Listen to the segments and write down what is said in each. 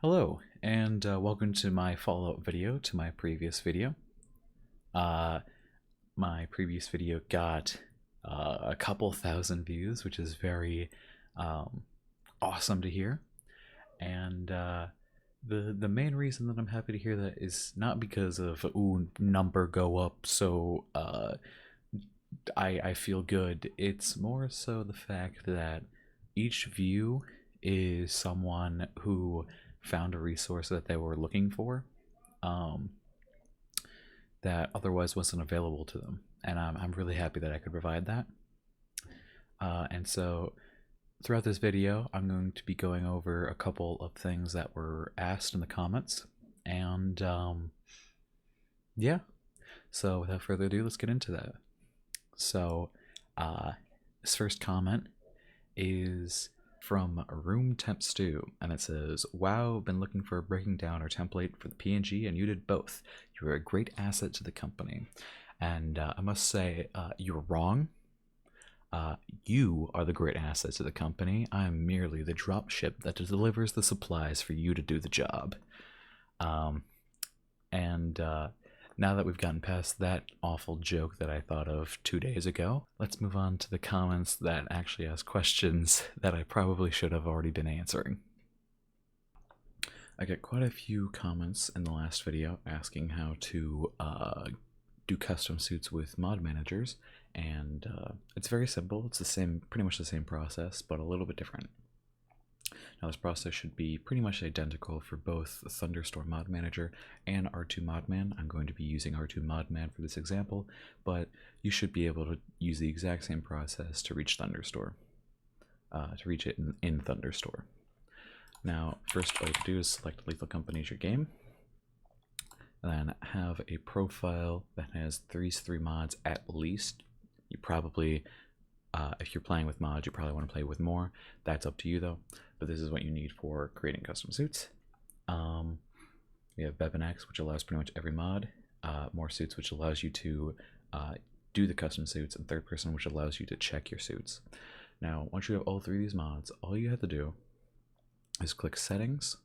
Hello, and welcome to my follow-up video to my previous video. My previous video got a couple thousand views, which is very awesome to hear. And the main reason that I'm happy to hear that is not because of ooh, number go up, so I feel good. It's more so the fact that each view is someone who found a resource that they were looking for that otherwise wasn't available to them, and I'm really happy that I could provide that. And so throughout this video I'm going to be going over a couple of things that were asked in the comments, and yeah, so without further ado, let's get into that. So this first comment is from Room Temp Stew, and it says, "Wow, been looking for a breaking down or template for the PNG, and you did both. You are a great asset to the company." And I must say, you're wrong. You are the great asset to the company. I'm merely the dropship that delivers the supplies for you to do the job. Now that we've gotten past that awful joke that I thought of 2 days ago, let's move on to the comments that actually ask questions that I probably should have already been answering. I got quite a few comments in the last video asking how to do custom suits with mod managers, and it's very simple. It's pretty much the same process, but a little bit different. Now this process should be pretty much identical for both the Thunderstore Mod Manager and R2 Modman. I'm going to be using R2 Modman for this example, but you should be able to use the exact same process to reach Thunderstore, to reach it in Thunderstore. Now, first all you have to do is select Lethal Company as your game, and then have a profile that has 3 mods at least. You probably, if you're playing with mods, you probably want to play with more. That's up to you though. But this is what you need for creating custom suits. We have dependencies, which allows pretty much every mod. More suits, which allows you to do the custom suits, and third person, which allows you to check your suits. Now, once you have all 3 of these mods, all you have to do is click Settings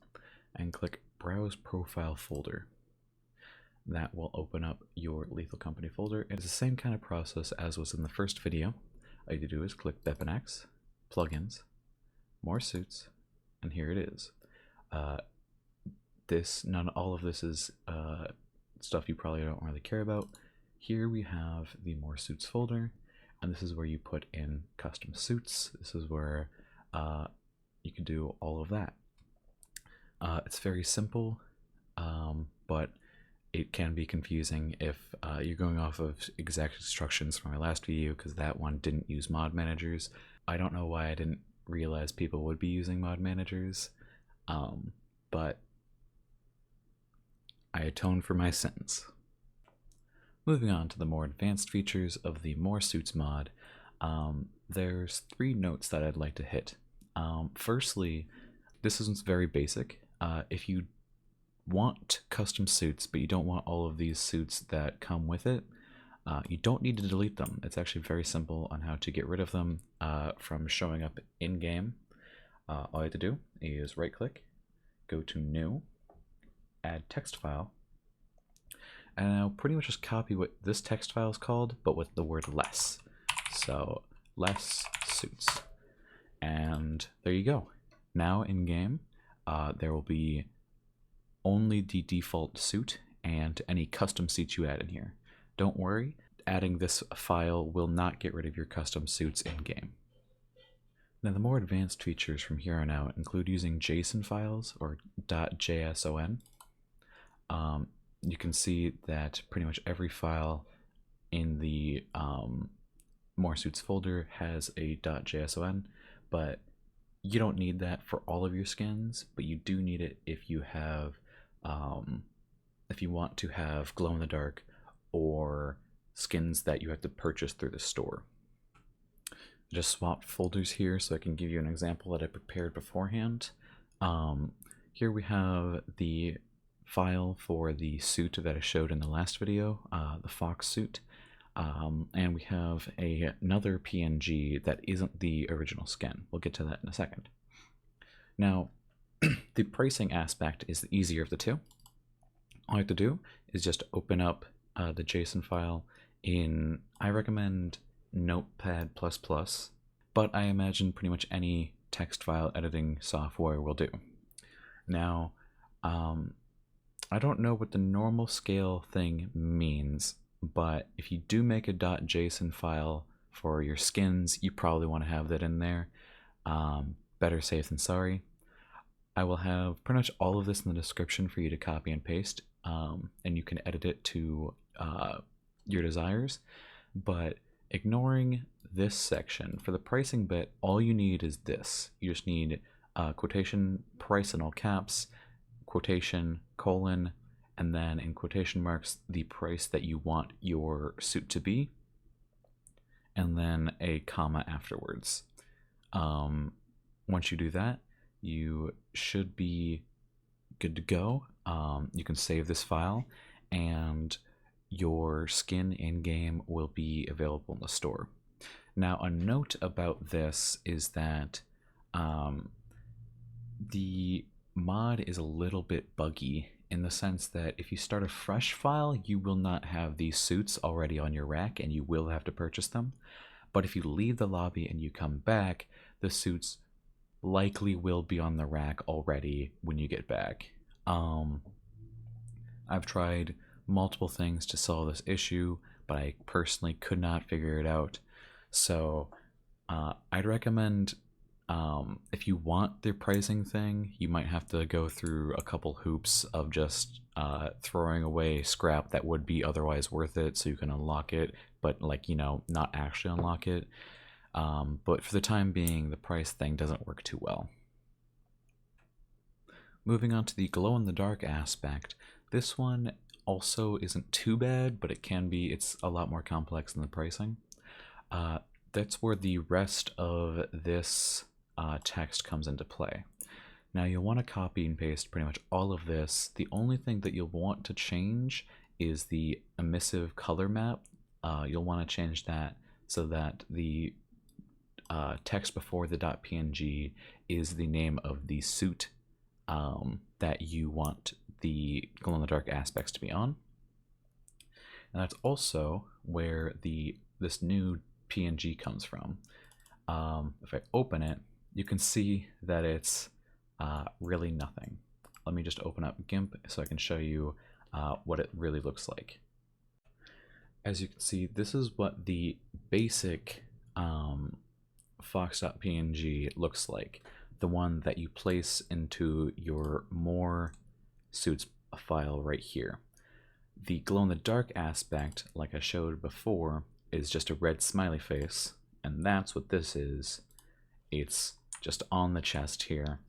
and click Browse Profile Folder. That will open up your Lethal Company folder. It's the same kind of process as was in the first video. All you have to do is click dependencies, Plugins, More Suits, and here it is. All of this is stuff you probably don't really care about. Here we have the More Suits folder, and this is where you put in custom suits. This is where you can do all of that. It's very simple, but it can be confusing if you're going off of exact instructions from my last video, because that one didn't use mod managers. I don't know why I didn't realize people would be using mod managers, but I atone for my sins. Moving on to the more advanced features of the More Suits mod, there's 3 notes that I'd like to hit. Firstly, this is very basic. If you want custom suits, but you don't want all of these suits that come with it, you don't need to delete them. It's actually very simple on how to get rid of them from showing up in-game. All you have to do is right-click, go to New, add text file, and I'll pretty much just copy what this text file is called, but with the word less. So, less suits. And there you go. Now in-game, there will be only the default suit and any custom suits you add in here. Don't worry, adding this file will not get rid of your custom suits in-game. Now the more advanced features from here on out include using JSON files or .json. You can see that pretty much every file in the More Suits folder has a .json, but you don't need that for all of your skins, but you do need it if you have if you want to have glow-in-the-dark or skins that you have to purchase through the store. I just swapped folders here so I can give you an example that I prepared beforehand. Here we have the file for the suit that I showed in the last video, the fox suit, and we have another PNG that isn't the original skin. We'll get to that in a second. Now, The pricing aspect is the easier of the two. All you have to do is just open up the JSON file in, I recommend Notepad++, but I imagine pretty much any text file editing software will do. Now, I don't know what the normal scale thing means, but if you do make a .json file for your skins, you probably want to have that in there. Better safe than sorry. I will have pretty much all of this in the description for you to copy and paste, and you can edit it to your desires. But ignoring this section, for the pricing bit, all you need is this. You just need quotation price in all caps, quotation colon, and then in quotation marks the price that you want your suit to be, and then a comma afterwards. Once you do that, you should be good to go. You can save this file, and your skin in-game will be available in the store. Now, a note about this is that the mod is a little bit buggy in the sense that if you start a fresh file, you will not have these suits already on your rack and you will have to purchase them. But if you leave the lobby and you come back, the suits likely will be on the rack already when you get back. I've tried multiple things to solve this issue, but I personally could not figure it out. So I'd recommend, if you want the pricing thing, you might have to go through a couple hoops of just throwing away scrap that would be otherwise worth it so you can unlock it, but like, you know, not actually unlock it. But for the time being, the price thing doesn't work too well. Moving on to the glow-in-the-dark aspect, this one also isn't too bad, but it can be. It's a lot more complex than the pricing. That's where the rest of this text comes into play. Now you'll want to copy and paste pretty much all of this. The only thing that you'll want to change is the emissive color map. You'll want to change that so that the text before the .png is the name of the suit that you want the glow-in-the-dark aspects to be on. And that's also where this new PNG comes from. If I open it, you can see that it's really nothing. Let me just open up GIMP so I can show you what it really looks like. As you can see, this is what the basic fox.png looks like, the one that you place into your more suits file right here. The glow-in-the-dark aspect, like I showed before, is just a red smiley face, and that's what this is. It's just on the chest here.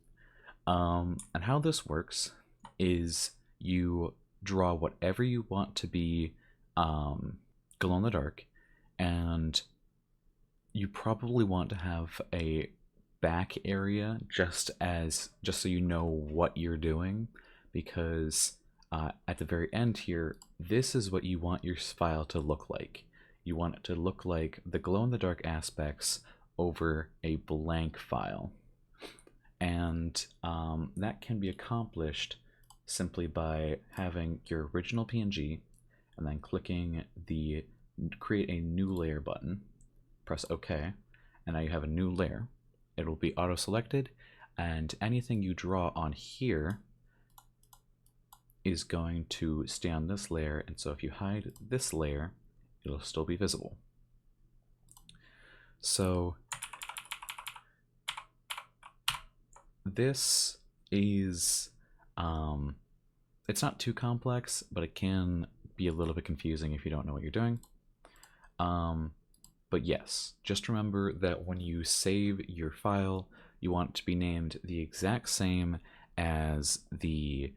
And how this works is you draw whatever you want to be glow-in-the-dark, and you probably want to have a back area just so you know what you're doing, because at the very end here, this is what you want your file to look like. You want it to look like the glow-in-the-dark aspects over a blank file. And that can be accomplished simply by having your original PNG and then clicking the create a new layer button, press OK, and now you have a new layer. It will be auto-selected, and anything you draw on here is going to stay on this layer, and so if you hide this layer, it'll still be visible. So this is, it's not too complex, but it can be a little bit confusing if you don't know what you're doing. But yes, just remember that when you save your file, you want it to be named the exact same as the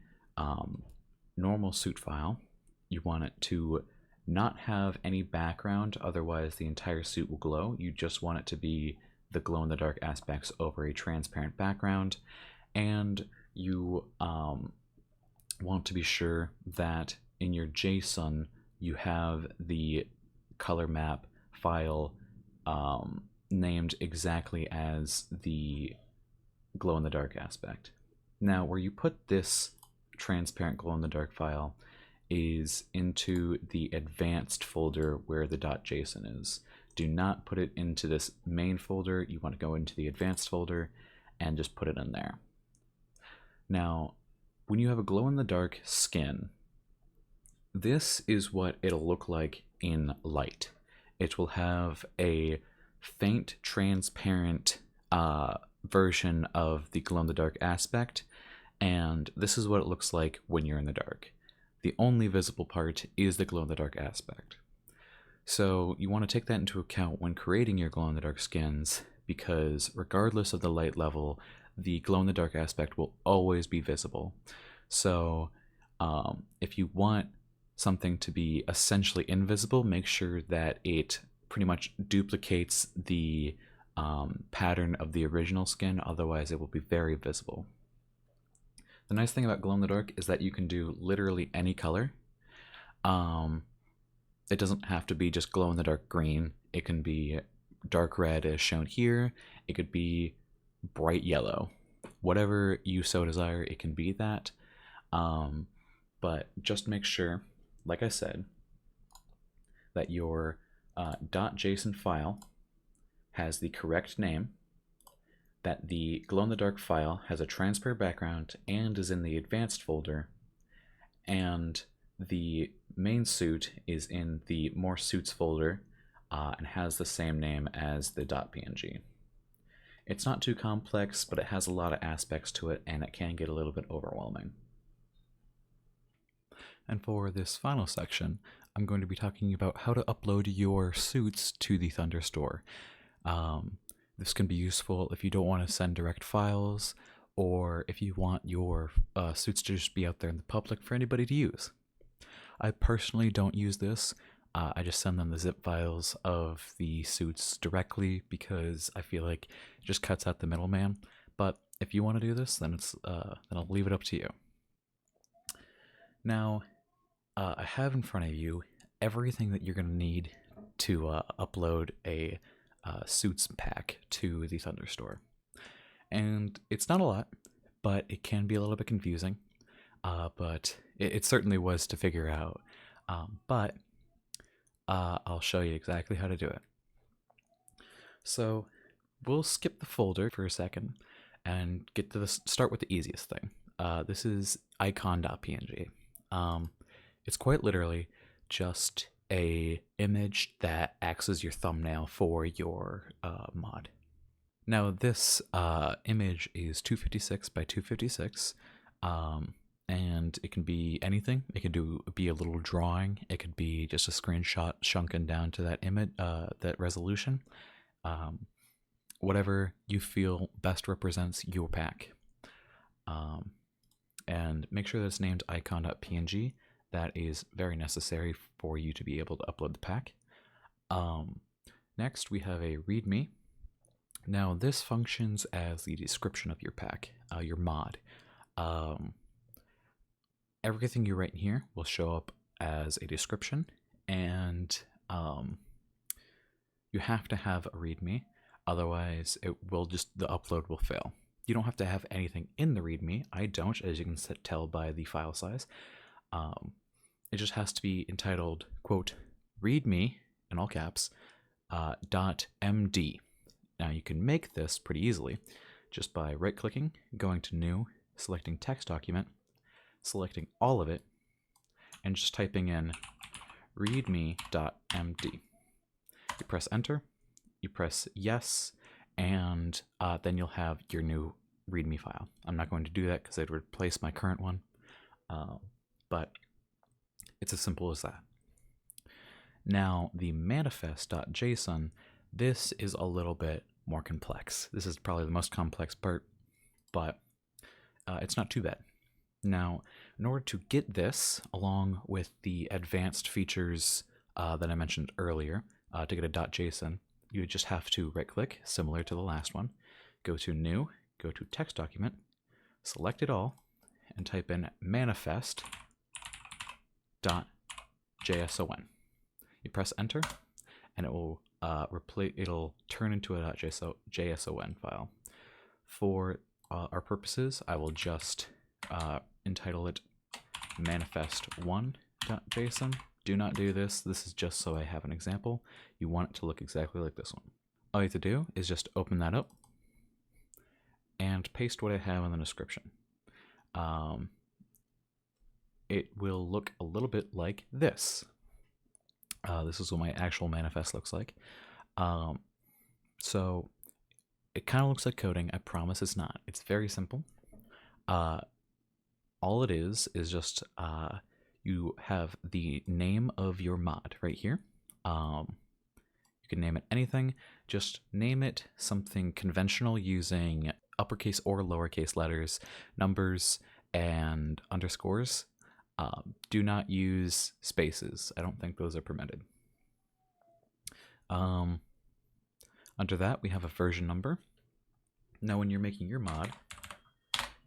normal suit file. You want it to not have any background, otherwise the entire suit will glow. You just want it to be the glow-in-the-dark aspects over a transparent background, and you want to be sure that in your JSON you have the color map file named exactly as the glow-in-the-dark aspect. Now, where you put this transparent glow-in-the-dark file is into the advanced folder where the .json is. Do not put it into this main folder. You want to go into the advanced folder and just put it in there. Now, when you have a glow-in-the-dark skin, this is what it'll look like in light. It will have a faint, transparent version of the glow-in-the-dark aspect, and this is what it looks like when you're in the dark. The only visible part is the glow-in-the-dark aspect. So you want to take that into account when creating your glow-in-the-dark skins, because regardless of the light level, the glow-in-the-dark aspect will always be visible. So if you want something to be essentially invisible, make sure that it pretty much duplicates the pattern of the original skin, otherwise it will be very visible. The nice thing about glow-in-the-dark is that you can do literally any color. It doesn't have to be just glow-in-the-dark green. It can be dark red as shown here. It could be bright yellow. Whatever you so desire, it can be that. But just make sure, like I said, that your .json file has the correct name, that the glow-in-the-dark file has a transparent background and is in the advanced folder, and the main suit is in the more suits folder and has the same name as the .png. It's not too complex, but it has a lot of aspects to it, and it can get a little bit overwhelming. And for this final section, I'm going to be talking about how to upload your suits to the Thunder store. This can be useful if you don't want to send direct files, or if you want your suits to just be out there in the public for anybody to use. I personally don't use this. I just send them the zip files of the suits directly because I feel like it just cuts out the middleman. But if you want to do this, then I'll leave it up to you. Now, I have in front of you everything that you're going to need to upload a suits pack to the Thunder store. And it's not a lot, but it can be a little bit confusing. But it certainly was to figure out. But I'll show you exactly how to do it. So we'll skip the folder for a second and get to start with the easiest thing. This is icon.png. It's quite literally just a image that acts as your thumbnail for your mod. Now this image is 256 by 256, and it can be anything. It can be a little drawing. It could be just a screenshot shrunken down to that image, that resolution. Whatever you feel best represents your pack. And make sure that it's named icon.png. That is very necessary for you to be able to upload the pack. Next, we have a README. Now, this functions as the description of your pack, your mod. Everything you write in here will show up as a description, and you have to have a README, otherwise the upload will fail. You don't have to have anything in the README. I don't, as you can tell by the file size. It just has to be entitled, quote, README, in all caps, .md. Now you can make this pretty easily just by right-clicking, going to New, selecting Text Document, selecting all of it, and just typing in readme.md. You press Enter, you press Yes, and then you'll have your new README file. I'm not going to do that because it would replace my current one, but it's as simple as that. Now, the manifest.json, this is a little bit more complex. This is probably the most complex part, but it's not too bad. Now, in order to get this, along with the advanced features that I mentioned earlier, to get a .json, you would just have to right-click, similar to the last one, go to New, go to Text Document, select it all, and type in manifest.json. You press Enter, and it will it'll turn into a .json file. For our purposes, I will just entitle it manifest1.json. Do not do this. This is just so I have an example. You want it to look exactly like this one. All you have to do is just open that up and paste what I have in the description. It will look a little bit like this. This is what my actual manifest looks like. So it kind of looks like coding. I promise it's not. It's very simple. All it is just you have the name of your mod right here. You can name it anything. Just name it something conventional using uppercase or lowercase letters, numbers, and underscores. Do not use spaces. I don't think those are permitted. Under that, we have a version number. Now, when you're making your mod,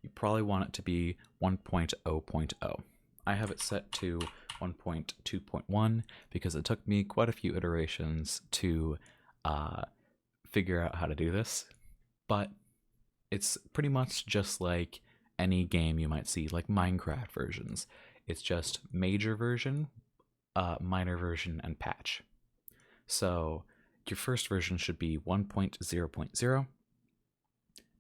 you probably want it to be 1.0.0. I have it set to 1.2.1 because it took me quite a few iterations to figure out how to do this. But it's pretty much just like any game you might see, like Minecraft versions. It's just major version, minor version, and patch. So your first version should be 1.0.0.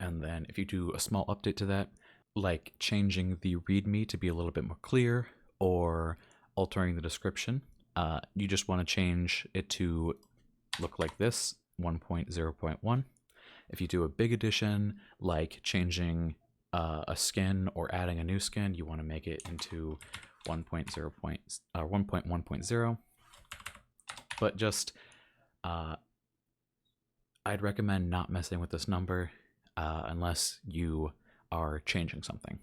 And then if you do a small update to that, like changing the README to be a little bit more clear or altering the description, you just want to change it to look like this, 1.0.1. If you do a big addition, like changing a skin or adding a new skin, you want to make it into 1.1.0. But just, I'd recommend not messing with this number unless you are changing something.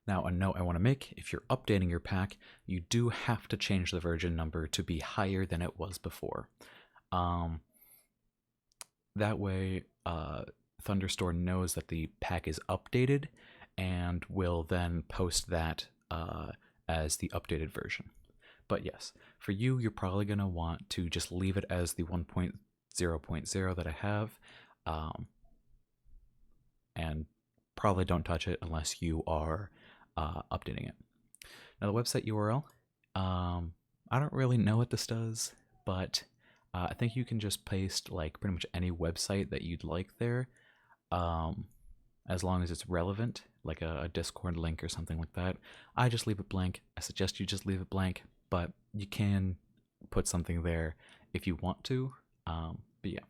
Now, a note I want to make, if you're updating your pack, you do have to change the version number to be higher than it was before. That way, Thunderstore knows that the pack is updated and will then post that as the updated version. But yes, for you, you're probably going to want to just leave it as the 1.0.0 that I have, and probably don't touch it unless you are updating it. Now, the website URL, I don't really know what this does, but I think you can just paste like pretty much any website that you'd like there, as long as it's relevant, like a Discord link or something like that. I just leave it blank. I suggest you just leave it blank, but you can put something there if you want to. But yeah.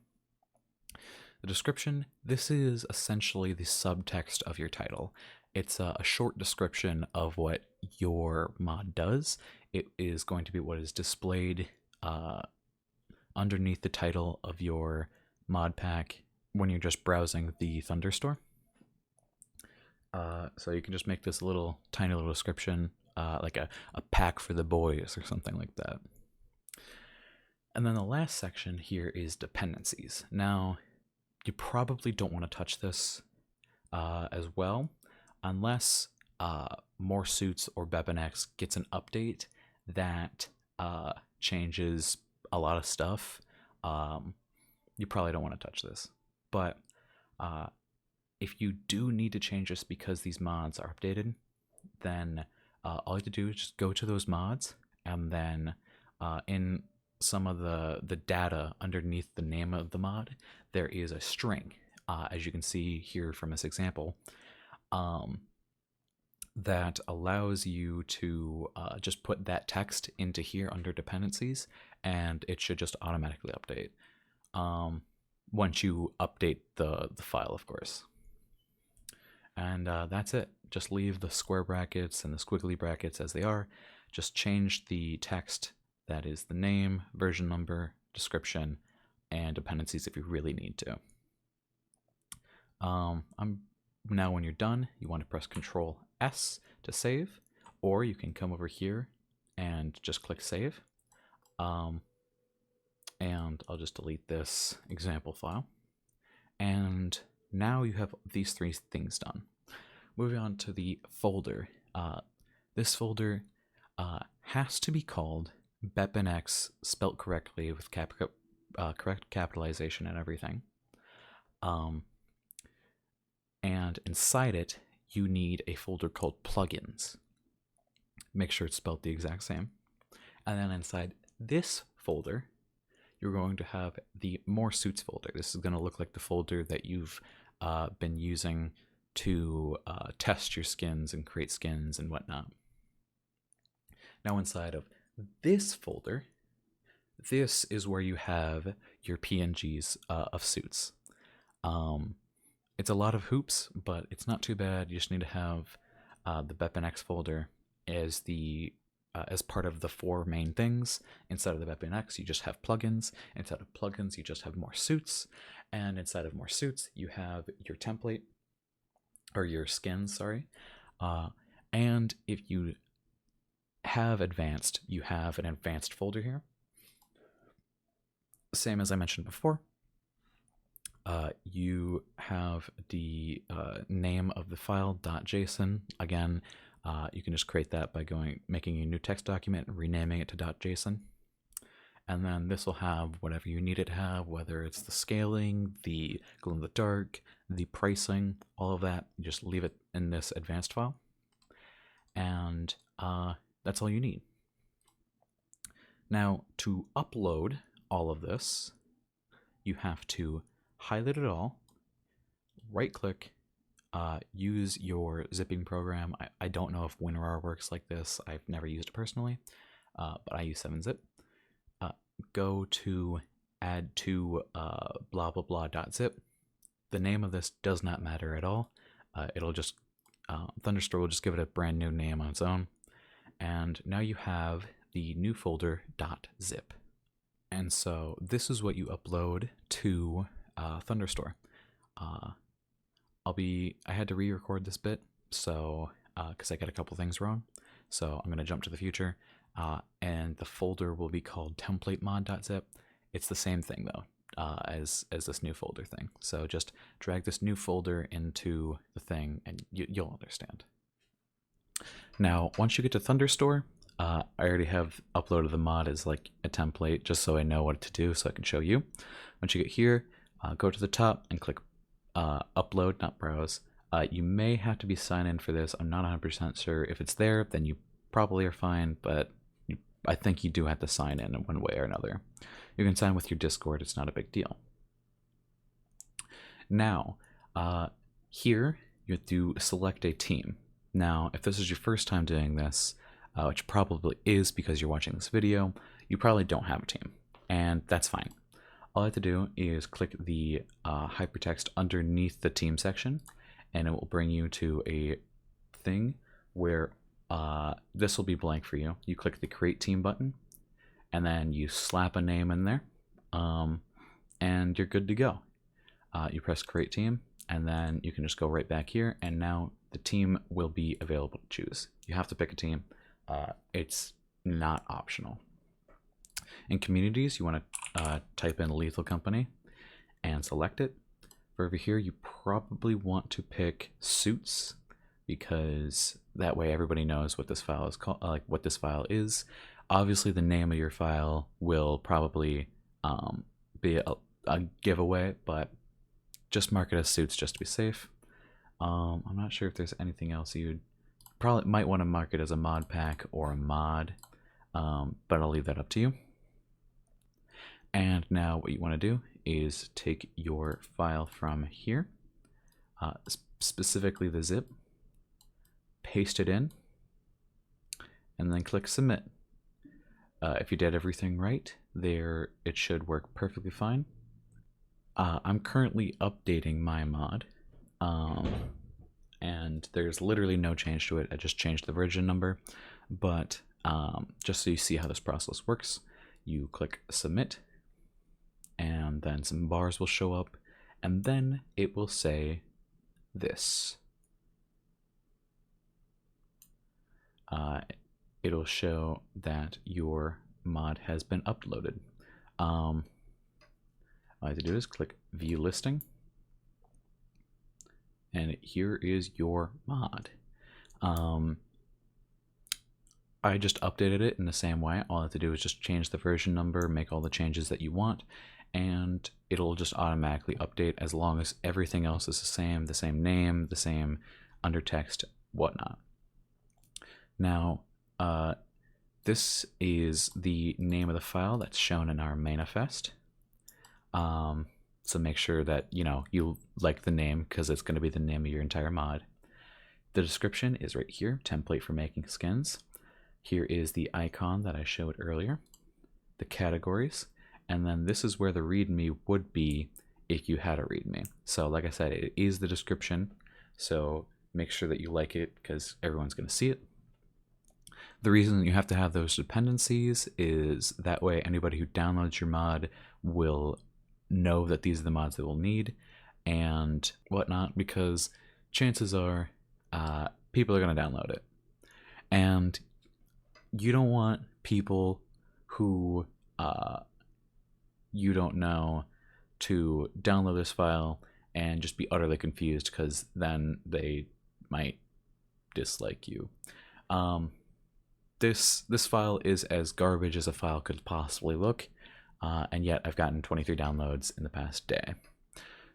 The description, this is essentially the subtext of your title. It's a short description of what your mod does. It is going to be what is displayed underneath the title of your mod pack when you're just browsing the Thunderstore. So you can just make this tiny little description, like a pack for the boys or something like that. And then the last section here is dependencies. Now, you probably don't want to touch this as well, unless More Suits or BepInEx gets an update that changes a lot of stuff. You probably don't want to touch this. But if you do need to change this because these mods are updated, then all you have to do is just go to those mods, and then in some of the data underneath the name of the mod, there is a string, as you can see here from this example, that allows you to just put that text into here under dependencies, and it should just automatically update once you update the file, of course. And that's it. Just leave the square brackets and the squiggly brackets as they are. Just change the text that is the name, version number, description, and dependencies if you really need to. Now when you're done, you want to press Control S to save, or you can come over here and just click Save. And I'll just delete this example file. And now you have these three things done. Moving on to the folder. This folder has to be called BepInEx, spelt correctly with correct capitalization and everything. and inside it, you need a folder called plugins. Make sure it's spelled the exact same. And then inside this folder, you're going to have the More Suits folder. This is going to look like the folder that you've been using to test your skins and create skins and whatnot. Now inside of this folder, this is where you have your PNGs of suits. It's a lot of hoops, but it's not too bad. You just need to have the BepInEx folder as the as part of the 4 main things. Inside of the BepInEx, you just have plugins. Inside of plugins, you just have more suits. And inside of more suits, you have your template, or your skins, sorry. And if you have advanced, you have an advanced folder here. Same as I mentioned before. You have the name of the file .json. Again, you can just create that by making a new text document and renaming it to .json. And then this will have whatever you need it to have, whether it's the scaling, the glow in the dark, the pricing, all of that. You just leave it in this advanced file. And that's all you need. Now, to upload all of this, you have to highlight it all, right-click, use your zipping program. I don't know if WinRAR works like this. I've never used it personally, but I use 7-zip. Go to add to blah blah blah.zip. The name of this does not matter at all. It'll just Thunderstore will just give it a brand new name on its own. And now you have the new folder .zip. And so this is what you upload to Thunderstore. I had to re-record this bit, so because I got a couple things wrong. So I'm going to jump to the future, and the folder will be called templatebmod.zip. It's the same thing though as this new folder thing. So just drag this new folder into the thing, and you'll understand. Now, once you get to Thunderstore, I already have uploaded the mod as like a template, just so I know what to do, so I can show you. Once you get here, go to the top and click upload, not browse. You may have to be signed in for this. I'm not 100% sure. If it's there, then you probably are fine, but I think you do have to sign in one way or another. You can sign with your Discord. It's not a big deal. Now, here you have to select a team. Now, if this is your first time doing this, which probably is because you're watching this video, you probably don't have a team, and that's fine. All I have to do is click the hypertext underneath the team section, and it will bring you to a thing where this will be blank for you. You click the create team button, and then you slap a name in there, and you're good to go. You press create team, and then you can just go right back here, and now the team will be available to choose. You have to pick a team. It's not optional. In communities, you want to type in Lethal Company and select it. For over here, you probably want to pick Suits, because that way everybody knows what this file is called, like what this file is. Obviously, the name of your file will probably be a giveaway, but just mark it as Suits just to be safe. I'm not sure if there's anything else you'd probably might want to mark it as a mod pack or a mod, but I'll leave that up to you. And now what you want to do is take your file from here, specifically the zip, paste it in, and then click submit. If you did everything right, there it should work perfectly fine. I'm currently updating my mod, and there's literally no change to it. I just changed the version number, but just so you see how this process works, you click submit, and then some bars will show up, and then it will say this. It'll show that your mod has been uploaded. All I have to do is click view listing, and here is your mod. I just updated it in the same way. All I have to do is just change the version number, make all the changes that you want, and it'll just automatically update as long as everything else is the same name, the same undertext, whatnot. Now, this is the name of the file that's shown in our manifest. So make sure that you like the name, because it's going to be the name of your entire mod. The description is right here, template for making skins. Here is the icon that I showed earlier, the categories, and then this is where the README would be if you had a README. So like I said, it is the description, so make sure that you like it because everyone's going to see it. The reason you have to have those dependencies is that way anybody who downloads your mod will know that these are the mods they will need and whatnot, because chances are people are going to download it. And you don't want people who you don't know to download this file and just be utterly confused, because then they might dislike you. This file is as garbage as a file could possibly look, and yet I've gotten 23 downloads in the past day.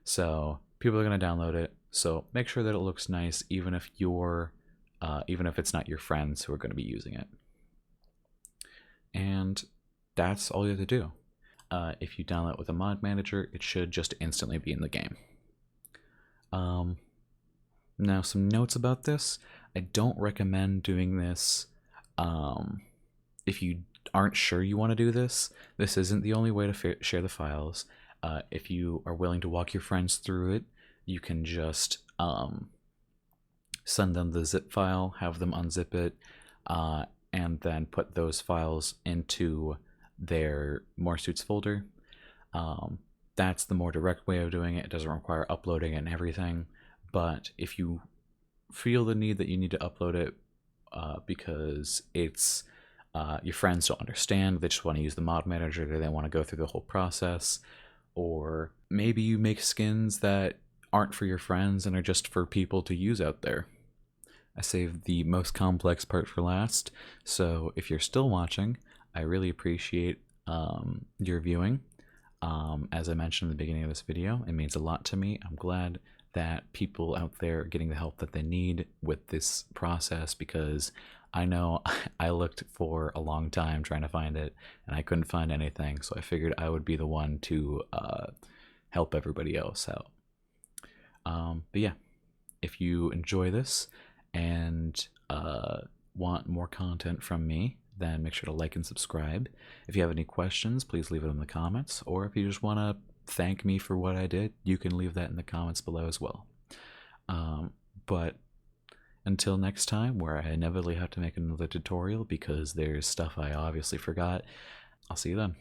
So people are going to download it, so make sure that it looks nice, even if it's not your friends who are going to be using it. And that's all you have to do. If you download it with a mod manager, it should just instantly be in the game. Now, some notes about this. I don't recommend doing this if you aren't sure you want to do this. This isn't the only way to share the files. If you are willing to walk your friends through it, you can just send them the zip file, have them unzip it, and then put those files into their More Suits folder. That's the more direct way of doing it. It doesn't require uploading it and everything. But if you feel the need that you need to upload it because it's your friends don't understand, they just want to use the mod manager, they want to go through the whole process, or maybe you make skins that aren't for your friends and are just for people to use out there. I saved the most complex part for last, so if you're still watching, I really appreciate your viewing. As I mentioned in the beginning of this video, it means a lot to me. I'm glad that people out there are getting the help that they need with this process, because I know I looked for a long time trying to find it and I couldn't find anything, so I figured I would be the one to help everybody else out. But yeah, if you enjoy this and want more content from me, then make sure to like and subscribe. If you have any questions, please leave it in the comments, or if you just want to thank me for what I did, you can leave that in the comments below as well. But until next time, where I inevitably have to make another tutorial because there's stuff I obviously forgot, I'll see you then.